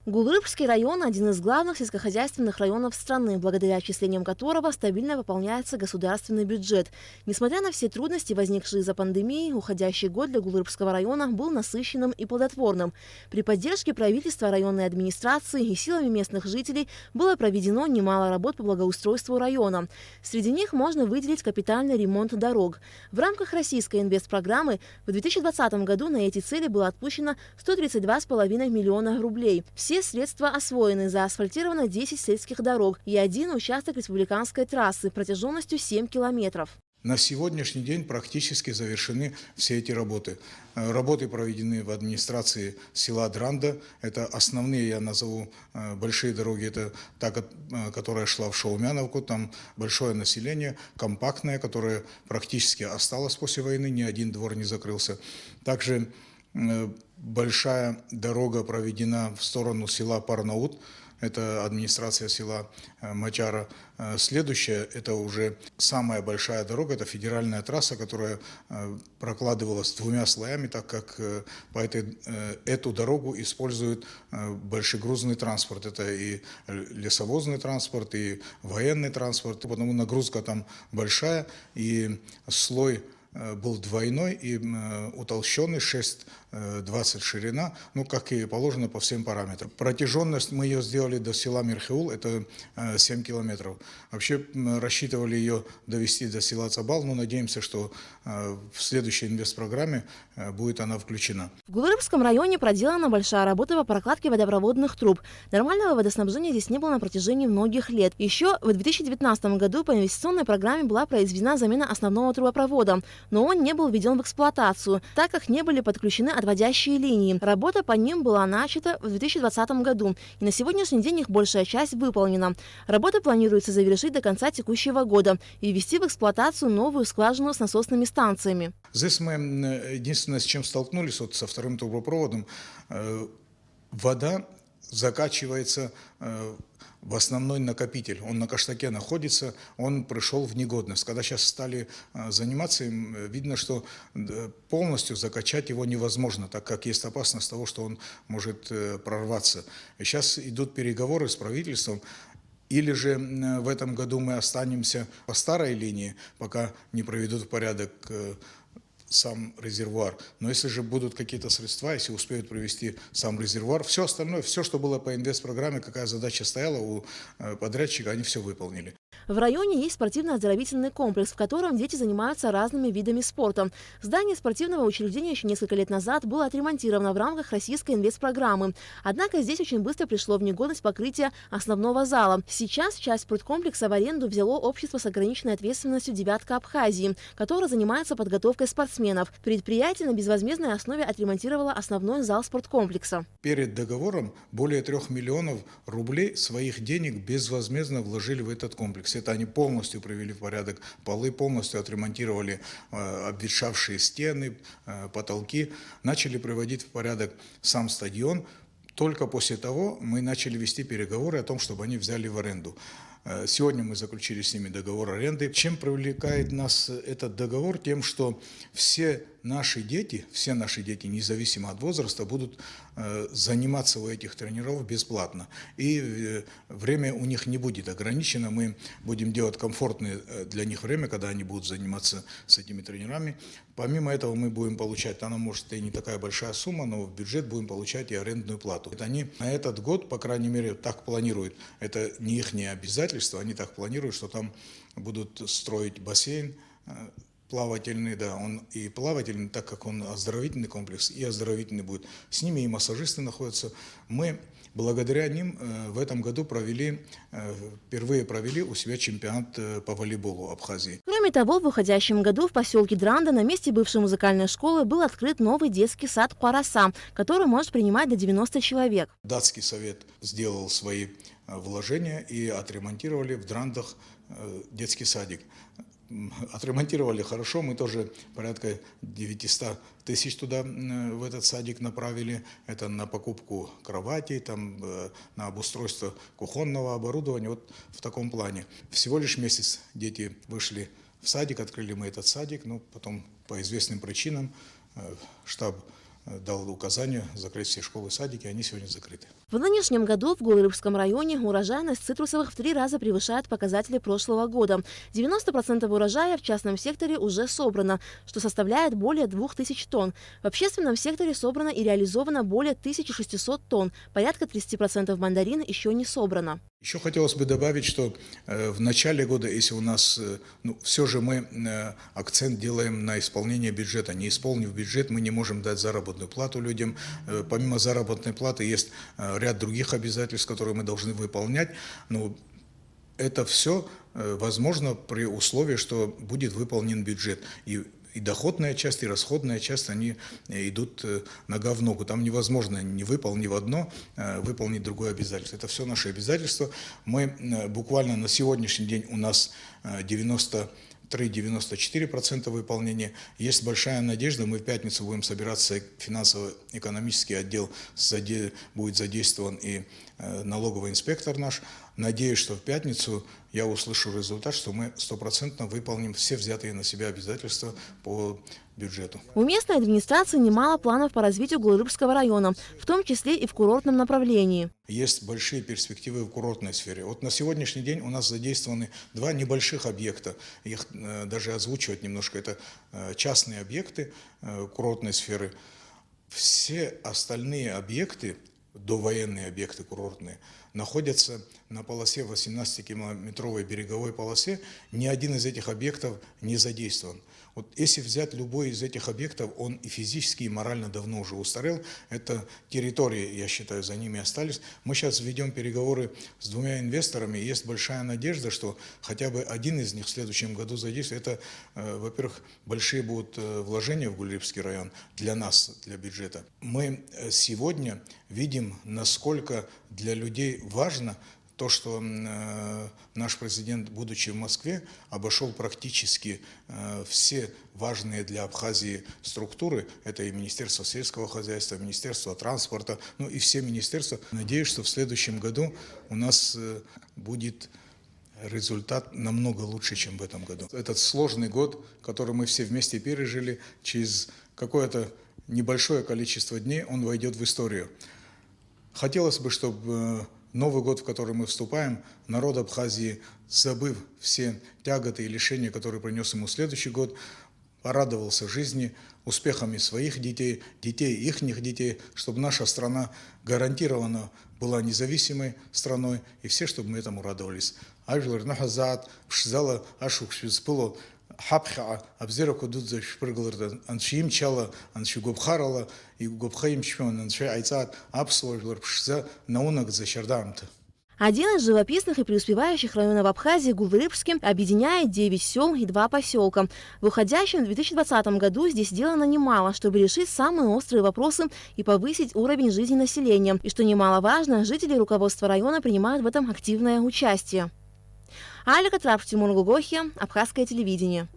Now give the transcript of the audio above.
Гулрыбский район – один из главных сельскохозяйственных районов страны, благодаря отчислениям которого стабильно выполняется государственный бюджет. Несмотря на все трудности, возникшие из-за пандемии, уходящий год для Гулрыбского района был насыщенным и плодотворным. При поддержке правительства, районной администрации и силами местных жителей было проведено немало работ по благоустройству района. Среди них можно выделить капитальный ремонт дорог. В рамках российской инвестпрограммы в 2020 году на эти цели было отпущено 132,5 миллиона рублей. Все средства освоены, заасфальтировано 10 сельских дорог и один участок республиканской трассы протяженностью 7 километров. На сегодняшний день практически завершены все эти работы. Работы проведены в администрации села Дранда. Это основные, я назову, большие дороги. Это та, которая шла в Шаумяновку. Там большое население, компактное, которое практически осталось после войны. Ни один двор не закрылся. Также большая дорога проведена в сторону села Парнаут. Это администрация села Мачара. Следующая, это уже самая большая дорога, это федеральная трасса, которая прокладывалась двумя слоями, так как по эту дорогу используют большегрузный транспорт. Это и лесовозный транспорт, и военный транспорт. Потому нагрузка там большая, и слой был двойной и утолщенный, 6,20 ширина, ну, как и положено по всем параметрам. Протяженность мы ее сделали до села Мирхеул, это 7 километров. Вообще рассчитывали ее довести до села Цабал, но надеемся, что в следующей инвестпрограмме будет она включена. В Гулрыбском районе проделана большая работа по прокладке водопроводных труб. Нормального водоснабжения здесь не было на протяжении многих лет. Еще в 2019 году по инвестиционной программе была произведена замена основного трубопровода, но он не был введен в эксплуатацию, так как не были подключены отводящие линии. Работа по ним была начата в 2020 году, и на сегодняшний день их большая часть выполнена. Работы планируется завершить до конца текущего года и ввести в эксплуатацию новую скважину с насосными станциями. Здесь мы единственное, с чем столкнулись вот со вторым трубопроводом, вода закачивается в основной накопитель. Он на Каштаке находится, он пришел в негодность. Когда сейчас стали заниматься им, видно, что полностью закачать его невозможно, так как есть опасность того, что он может прорваться. И сейчас идут переговоры с правительством. Или же в этом году мы останемся по старой линии, пока не проведут в порядок сам резервуар. Но если же будут какие-то средства, если успеют провести сам резервуар, все остальное, все, что было по инвестпрограмме, какая задача стояла у подрядчика, они все выполнили. В районе есть спортивно-оздоровительный комплекс, в котором дети занимаются разными видами спорта. Здание спортивного учреждения еще несколько лет назад было отремонтировано в рамках российской инвестпрограммы. Однако здесь очень быстро пришло в негодность покрытие основного зала. Сейчас часть спорткомплекса в аренду взяло общество с ограниченной ответственностью «Девятка Абхазии», которое занимается подготовкой спортсменов. Предприятие на безвозмездной основе отремонтировало основной зал спорткомплекса. Перед договором более 3 миллионов рублей своих денег безвозмездно вложили в этот комплекс. Это они полностью привели в порядок полы, полностью отремонтировали обветшавшие стены, потолки, начали приводить в порядок сам стадион. Только после того мы начали вести переговоры о том, чтобы они взяли в аренду. Сегодня мы заключили с ними договор аренды. Чем привлекает нас этот договор? Тем, что все наши дети, независимо от возраста, будут заниматься у этих тренеров бесплатно. И время у них не будет ограничено. Мы будем делать комфортное для них время, когда они будут заниматься с этими тренерами. Помимо этого мы будем получать, она может и не такая большая сумма, но в бюджет будем получать и арендную плату. Это они на этот год, по крайней мере, так планируют. Это не их обязательство, они так планируют, что там будут строить бассейн, плавательный, да, он и плавательный, так как он оздоровительный комплекс, и оздоровительный будет. С ними и массажисты находятся. Мы благодаря ним в этом году впервые провели у себя чемпионат по волейболу Абхазии. Кроме того, в уходящем году в поселке Дранда на месте бывшей музыкальной школы был открыт новый детский сад «Параса», который может принимать до 90 человек. Датский совет сделал свои вложения и отремонтировали в Драндах детский садик. Отремонтировали хорошо, мы тоже порядка 900 тысяч туда, в этот садик направили. Это на покупку кроватей, там, на обустройство кухонного оборудования, вот в таком плане. Всего лишь месяц дети вышли в садик, открыли мы этот садик, но потом по известным причинам штаб дал указание закрыть все школы, садики, они сегодня закрыты. В нынешнем году в Гулрыбском районе урожайность цитрусовых в 3 раза превышает показатели прошлого года. 90% урожая в частном секторе уже собрано, что составляет более 2000 тонн. В общественном секторе собрано и реализовано более 1600 тонн. Порядка 30% мандарин еще не собрано. Еще хотелось бы добавить, что в начале года, если у нас, все же мы акцент делаем на исполнение бюджета. Не исполнив бюджет, мы не можем дать заработную плату людям. Помимо заработной платы есть ряд других обязательств, которые мы должны выполнять. Но это все возможно при условии, что будет выполнен бюджет. И доходная часть, и расходная часть, они идут нога в ногу. Там невозможно, не выполнив одно, выполнить другое обязательство. Это все наши обязательства. Мы буквально на сегодняшний день у нас 93-94% выполнения. Есть большая надежда, мы в пятницу будем собираться, финансово-экономический отдел будет задействован и налоговый инспектор наш. Надеюсь, что в пятницу я услышу результат, что мы 100% выполним все взятые на себя обязательства по бюджету. У местной администрации немало планов по развитию Гулрыбского района, в том числе и в курортном направлении. Есть большие перспективы в курортной сфере. Вот на сегодняшний день у нас задействованы 2 небольших объекта. Их даже озвучивать немножко. Это частные объекты курортной сферы. Все остальные объекты, довоенные объекты курортные, находятся на полосе 18-километровой береговой полосе. Ни один из этих объектов не задействован. Вот если взять любой из этих объектов, он и физически, и морально давно уже устарел. Это территории, я считаю, за ними остались. Мы сейчас ведем переговоры с 2 инвесторами. Есть большая надежда, что хотя бы один из них в следующем году задействует. Это, во-первых, большие будут вложения в Гулрыбский район для нас, для бюджета. Мы сегодня видим, насколько для людей важно то, что наш президент, будучи в Москве, обошел практически все важные для Абхазии структуры. Это и Министерство сельского хозяйства, Министерство транспорта, и все министерства. Надеюсь, что в следующем году у нас будет результат намного лучше, чем в этом году. Этот сложный год, который мы все вместе пережили, через какое-то небольшое количество дней он войдет в историю. Хотелось бы, чтобы Новый год, в который мы вступаем, народ Абхазии, забыв все тяготы и лишения, которые принес ему следующий год, порадовался жизни, успехами своих детей, детей ихних детей, чтобы наша страна гарантированно была независимой страной, и все, чтобы мы этому радовались. Хапха, обзера кудут за шпрыглер, аншим чала, анши губхарала, и губхаим чпион, анши айцат, абслойлер пшза, наунак за щардамта. Один из живописных и преуспевающих районов Абхазии, Гулрыбский, объединяет 9 сел и 2 поселка. В уходящем 2020 году здесь сделано немало, чтобы решить самые острые вопросы и повысить уровень жизни населения. И что немаловажно, жители и руководство района принимают в этом активное участие. Алика Трапш, Тимур Гугохи, Абхазское телевидение.